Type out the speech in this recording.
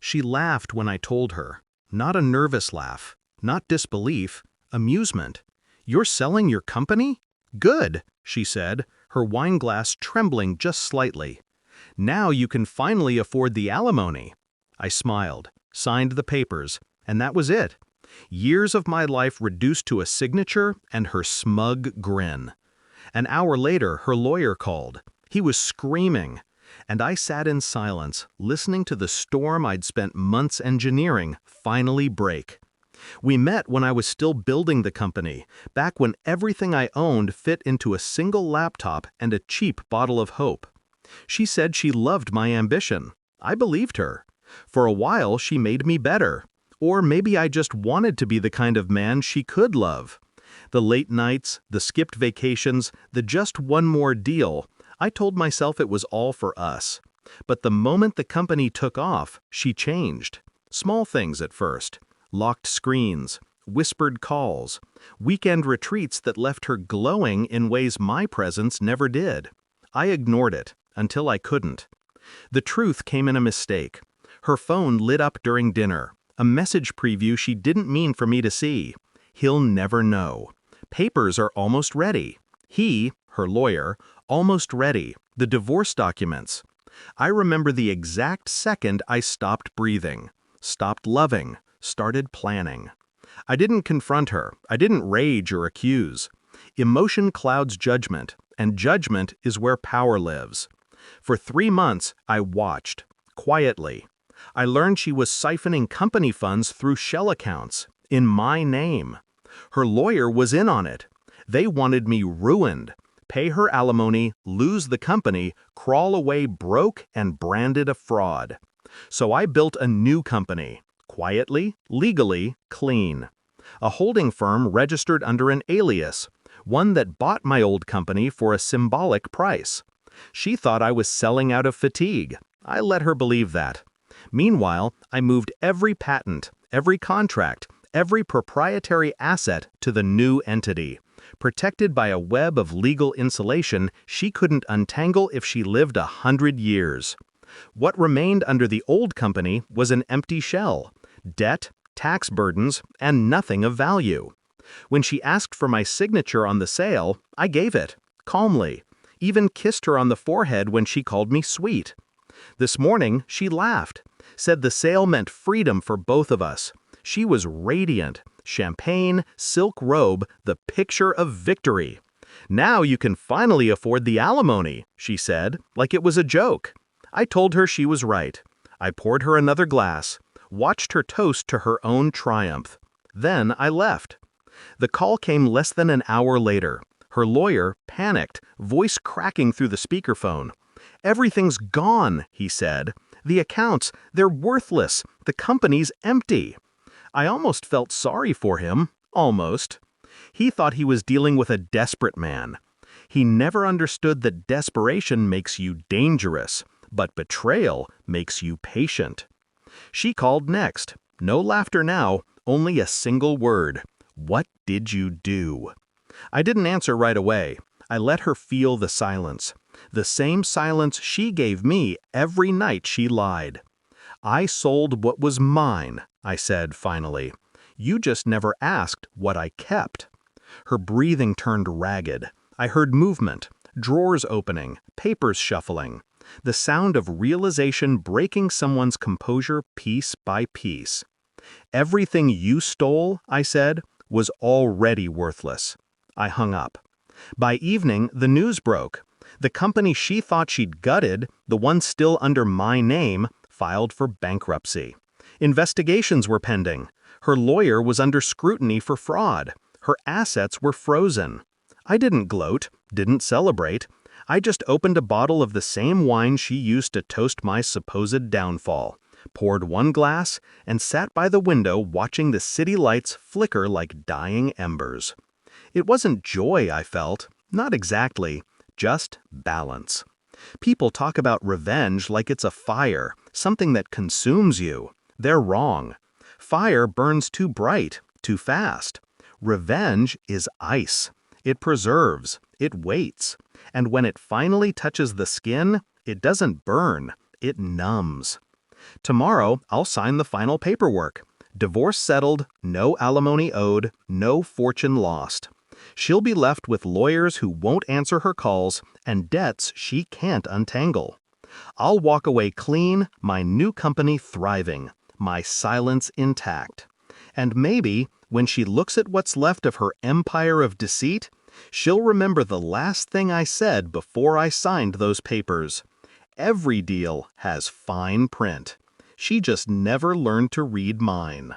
She laughed when I told her. Not a nervous laugh, not disbelief, amusement. "You're selling your company? Good," she said, her wine glass trembling just slightly. "Now you can finally afford the alimony." I smiled, signed the papers, and that was it. Years of my life reduced to a signature and her smug grin. An hour later, her lawyer called. He was screaming, and I sat in silence, listening to the storm I'd spent months engineering finally break. We met when I was still building the company, back when everything I owned fit into a single laptop and a cheap bottle of hope. She said she loved my ambition. I believed her. For a while, she made me better. Or maybe I just wanted to be the kind of man she could love. The late nights, the skipped vacations, the just one more deal, I told myself it was all for us. But the moment the company took off, she changed. Small things at first. Locked screens, whispered calls, weekend retreats that left her glowing in ways my presence never did. I ignored it, until I couldn't. The truth came in a mistake. Her phone lit up during dinner, a message preview she didn't mean for me to see. He'll never know. Papers are almost ready. He, her lawyer, almost ready. The divorce documents. I remember the exact second I stopped breathing, stopped loving, started planning. I didn't confront her. I didn't rage or accuse. Emotion clouds judgment, and judgment is where power lives. For 3 months, I watched, quietly. I learned she was siphoning company funds through shell accounts, in my name. Her lawyer was in on it. They wanted me ruined, pay her alimony, lose the company, crawl away broke and branded a fraud. So I built a new company. Quietly, legally, clean. A holding firm registered under an alias, one that bought my old company for a symbolic price. She thought I was selling out of fatigue. I let her believe that. Meanwhile, I moved every patent, every contract, every proprietary asset to the new entity, protected by a web of legal insulation she couldn't untangle if she lived 100 years. What remained under the old company was an empty shell. Debt, tax burdens, and nothing of value. When she asked for my signature on the sale, I gave it, calmly, even kissed her on the forehead when she called me sweet. This morning, she laughed, said the sale meant freedom for both of us. She was radiant, champagne, silk robe, the picture of victory. "Now you can finally afford the alimony," she said, like it was a joke. I told her she was right. I poured her another glass, watched her toast to her own triumph. Then I left. The call came less than an hour later. Her lawyer, panicked, voice cracking through the speakerphone. "Everything's gone," he said. "The accounts, they're worthless. The company's empty." I almost felt sorry for him. Almost. He thought he was dealing with a desperate man. He never understood that desperation makes you dangerous, but betrayal makes you patient. She called next. No laughter now, only a single word. "What did you do?" I didn't answer right away. I let her feel the silence. The same silence she gave me every night she lied. "I sold what was mine," I said finally. "You just never asked what I kept." Her breathing turned ragged. I heard movement, drawers opening, papers shuffling. The sound of realization breaking someone's composure piece by piece. "Everything you stole," I said, "was already worthless." I hung up. By evening, the news broke. The company she thought she'd gutted, the one still under my name, filed for bankruptcy. Investigations were pending. Her lawyer was under scrutiny for fraud. Her assets were frozen. I didn't gloat, didn't celebrate. I just opened a bottle of the same wine she used to toast my supposed downfall, poured one glass, and sat by the window watching the city lights flicker like dying embers. It wasn't joy I felt, not exactly, just balance. People talk about revenge like it's a fire, something that consumes you. They're wrong. Fire burns too bright, too fast. Revenge is ice. It preserves, it waits, and when it finally touches the skin, it doesn't burn, it numbs. Tomorrow, I'll sign the final paperwork. Divorce settled, no alimony owed, no fortune lost. She'll be left with lawyers who won't answer her calls and debts she can't untangle. I'll walk away clean, my new company thriving, my silence intact. And maybe, when she looks at what's left of her empire of deceit, she'll remember the last thing I said before I signed those papers. Every deal has fine print. She just never learned to read mine.